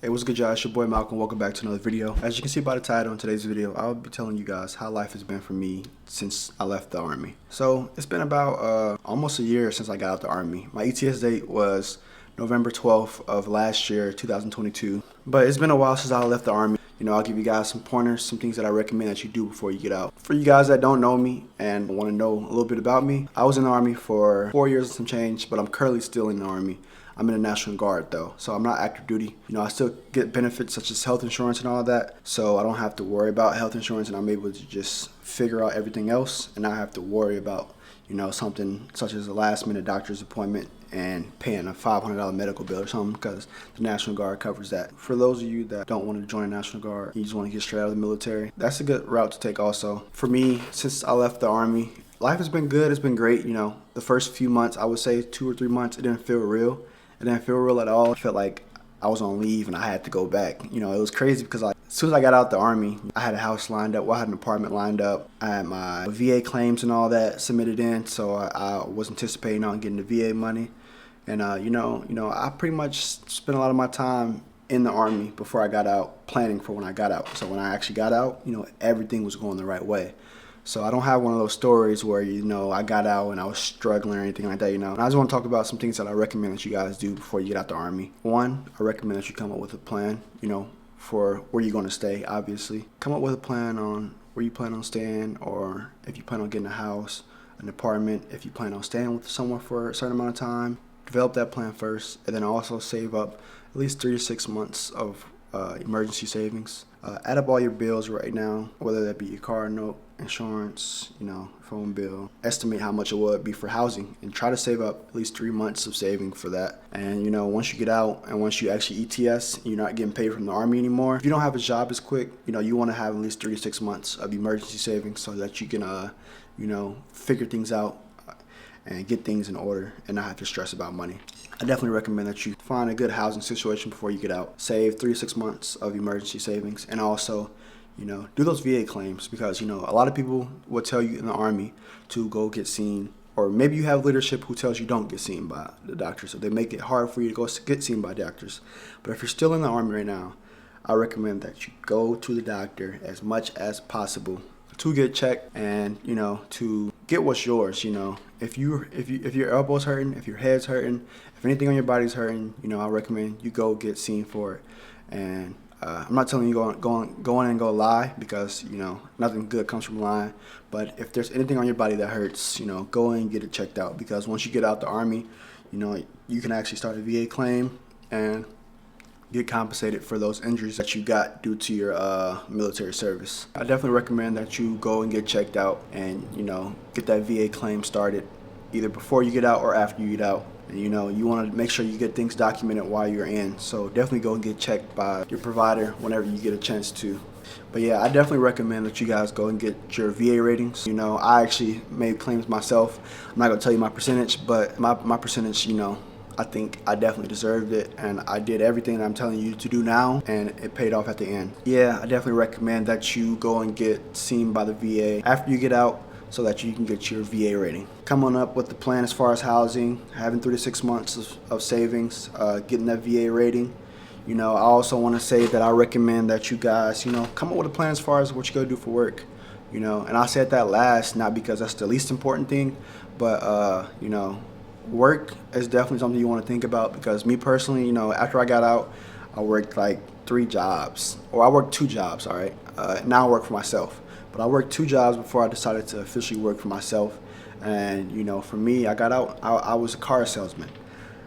Hey, what's good, y'all? It's your boy Malcolm. Welcome back to another video. As you can see by the title in today's video, I'll be telling you guys how life has been for me since I left the Army. So it's been about almost a year since I got out the Army. My ETS date was November 12th of last year, 2022. But it's been a while since I left the Army. You know, I'll give you guys some pointers, some things that I recommend that you do before you get out. For you guys that don't know me and want to know a little bit about me, I was in the Army for 4 years and some change, but I'm currently still in the Army. I'm in the National Guard though, so I'm not active duty. You know, I still get benefits such as health insurance and all that, so I don't have to worry about health insurance, and I'm able to just figure out everything else and not have to worry about, you know, something such as a last minute doctor's appointment and paying a $500 medical bill or something, because the National Guard covers that. For those of you that don't want to join the National Guard, you just want to get straight out of the military, that's a good route to take also. For me, since I left the Army, life has been good, it's been great. You know, the first few months, I would say 2 or 3 months, it didn't feel real. It didn't feel real at all. I felt like I was on leave and I had to go back. You know, it was crazy because as soon as I got out the Army, I had a house lined up. Well, I had an apartment lined up. I had my VA claims and all that submitted in, so I was anticipating on getting the VA money. And you know, I pretty much spent a lot of my time in the Army before I got out, planning for when I got out. So when I actually got out, you know, everything was going the right way. So I don't have one of those stories where, you know, I got out and I was struggling or anything like that, you know. And I just want to talk about some things that I recommend that you guys do before you get out the Army. One, I recommend that you come up with a plan, you know, for where you're going to stay, obviously. Come up with a plan on where you plan on staying, or if you plan on getting a house, an apartment, if you plan on staying with someone for a certain amount of time. Develop that plan first, and then also save up at least 3 to 6 months of emergency savings. Add up all your bills right now, whether that be your car note, insurance, you know, phone bill. Estimate how much it would be for housing and try to save up at least 3 months of saving for that. And you know, once you get out and once you actually ETS, you're not getting paid from the Army anymore. If you don't have a job as quick, you know, you want to have at least 3 to 6 months of emergency savings so that you can, you know, figure things out and get things in order and not have to stress about money. I definitely recommend that you find a good housing situation before you get out. Save 3 to 6 months of emergency savings, and also, you know, do those VA claims, because, you know, a lot of people will tell you in the Army to go get seen, or maybe you have leadership who tells you don't get seen by the doctors, so they make it hard for you to go get seen by doctors. But if you're still in the Army right now, I recommend that you go to the doctor as much as possible to get checked and, you know, to get what's yours. You know, if your elbow's hurting, if your head's hurting, if anything on your body's hurting, you know, I recommend you go get seen for it. And I'm not telling you go in and go lie, because, you know, nothing good comes from lying. But if there's anything on your body that hurts, you know, go in and get it checked out, because once you get out the Army, you know, you can actually start a VA claim and get compensated for those injuries that you got due to your military service. I definitely recommend that you go and get checked out and, you know, get that VA claim started either before you get out or after you get out. And, you know, you want to make sure you get things documented while you're in. So definitely go and get checked by your provider whenever you get a chance to. But yeah, I definitely recommend that you guys go and get your VA ratings. You know, I actually made claims myself. I'm not going to tell you my percentage, but my percentage, you know, I think I definitely deserved it, and I did everything that I'm telling you to do now, and it paid off at the end. Yeah, I definitely recommend that you go and get seen by the VA after you get out so that you can get your VA rating. Come on up with the plan as far as housing, having 3 to 6 months of savings, getting that VA rating. You know, I also want to say that I recommend that you guys, you know, come up with a plan as far as what you go do for work. You know, and I said that last, not because that's the least important thing, but, you know, work is definitely something you want to think about, because me personally, you know, after I got out, I worked like 3 jobs, or I worked 2 jobs, all right? Now I work for myself, but I worked 2 jobs before I decided to officially work for myself. And, you know, for me, I got out, I was a car salesman.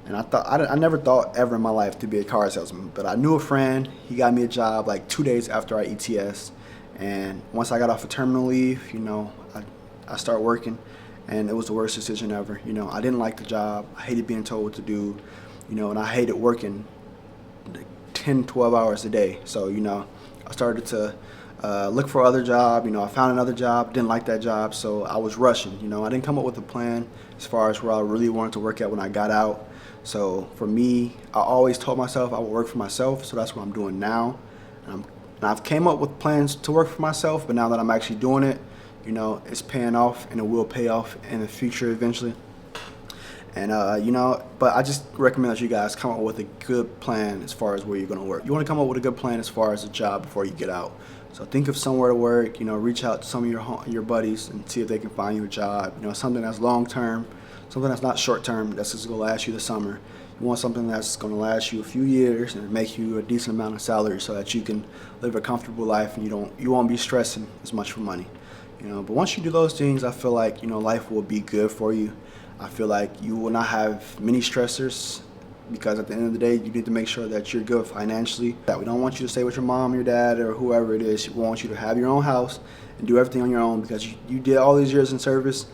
And I never thought ever in my life to be a car salesman, but I knew a friend. He got me a job like 2 days after I ETS. And once I got off of terminal leave, you know, I started working. And it was the worst decision ever. You know, I didn't like the job. I hated being told what to do, you know, and I hated working 10, 12 hours a day. So, you know, I started to look for other job. You know, I found another job, didn't like that job, so I was rushing. You know, I didn't come up with a plan as far as where I really wanted to work at when I got out. So for me, I always told myself I would work for myself, so that's what I'm doing now. And I've came up with plans to work for myself, but now that I'm actually doing it, you know, it's paying off, and it will pay off in the future eventually. And you know, but I just recommend that you guys come up with a good plan as far as where you're going to work. You want to come up with a good plan as far as a job before you get out. So think of somewhere to work. You know, reach out to some of your buddies and see if they can find you a job. You know, something that's long term, something that's not short term. That's just going to last you the summer. You want something that's going to last you a few years and make you a decent amount of salary so that you can live a comfortable life and you won't be stressing as much for money. You know, but once you do those things, I feel like, you know, life will be good for you. I feel like you will not have many stressors, because at the end of the day, you need to make sure that you're good financially. That we don't want you to stay with your mom, your dad, or whoever it is. We want you to have your own house and do everything on your own, because you did all these years in service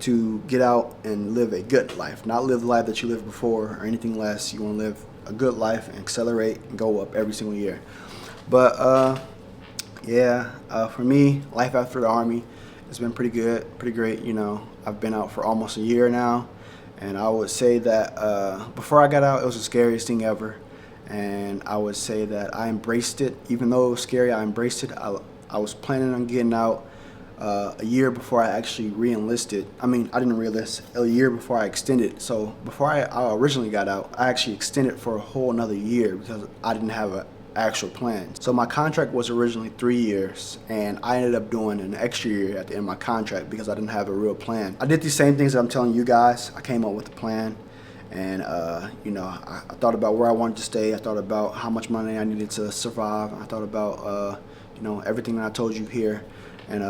to get out and live a good life, not live the life that you lived before or anything less. You want to live a good life and accelerate and go up every single year. But yeah, for me, life after the Army, it's been pretty good, pretty great. You know, I've been out for almost a year now, and I would say that before I got out, it was the scariest thing ever. And I would say that I embraced it. Even though it was scary, I embraced it. I was planning on getting out a year before I actually re-enlisted. I mean, I didn't re-enlist, a year before I extended. So before I originally got out, I actually extended for a whole another year because I didn't have an actual plan. So my contract was originally 3 years, and I ended up doing an extra year at the end of my contract because I didn't have a real plan. I did the same things that I'm telling you guys. I came up with a plan, and you know, I thought about where I wanted to stay. I thought about how much money I needed to survive. I thought about you know, everything that I told you here, and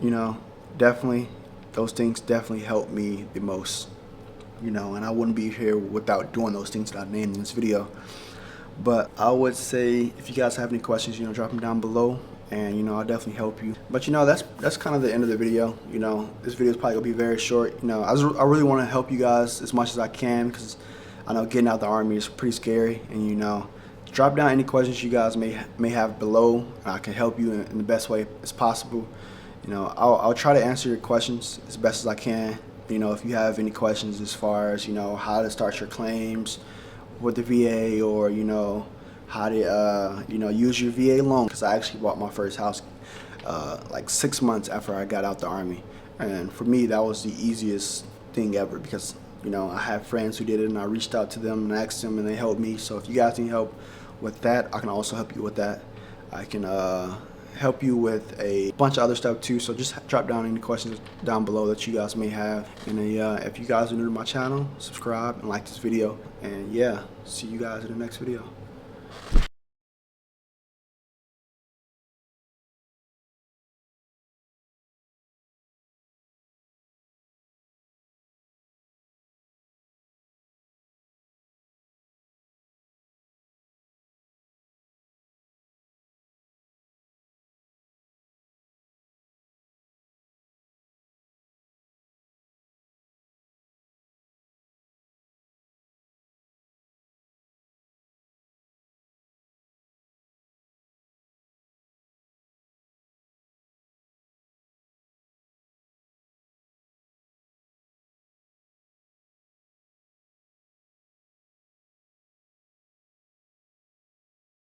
you know, definitely those things definitely helped me the most. You know, and I wouldn't be here without doing those things that I named in this video. But I would say, if you guys have any questions, you know, drop them down below, and you know, I'll definitely help you. But you know, that's kind of the end of the video. You know, this video is probably gonna be very short. You know, I really want to help you guys as much as I can, because I know getting out the Army is pretty scary. And you know, drop down any questions you guys may have below, and I can help you in the best way as possible. You know, I'll try to answer your questions as best as I can. You know, if you have any questions as far as, you know, how to start your claims with the VA, or you know, how to you know, use your VA loan, because I actually bought my first house like 6 months after I got out the Army, and for me that was the easiest thing ever, because you know, I have friends who did it, and I reached out to them and asked them, and they helped me. So if you guys need help with that, I can also help you with that. I can help you with a bunch of other stuff too. So just drop down any questions down below that you guys may have. And if you guys are new to my channel, subscribe and like this video. And yeah, see you guys in the next video.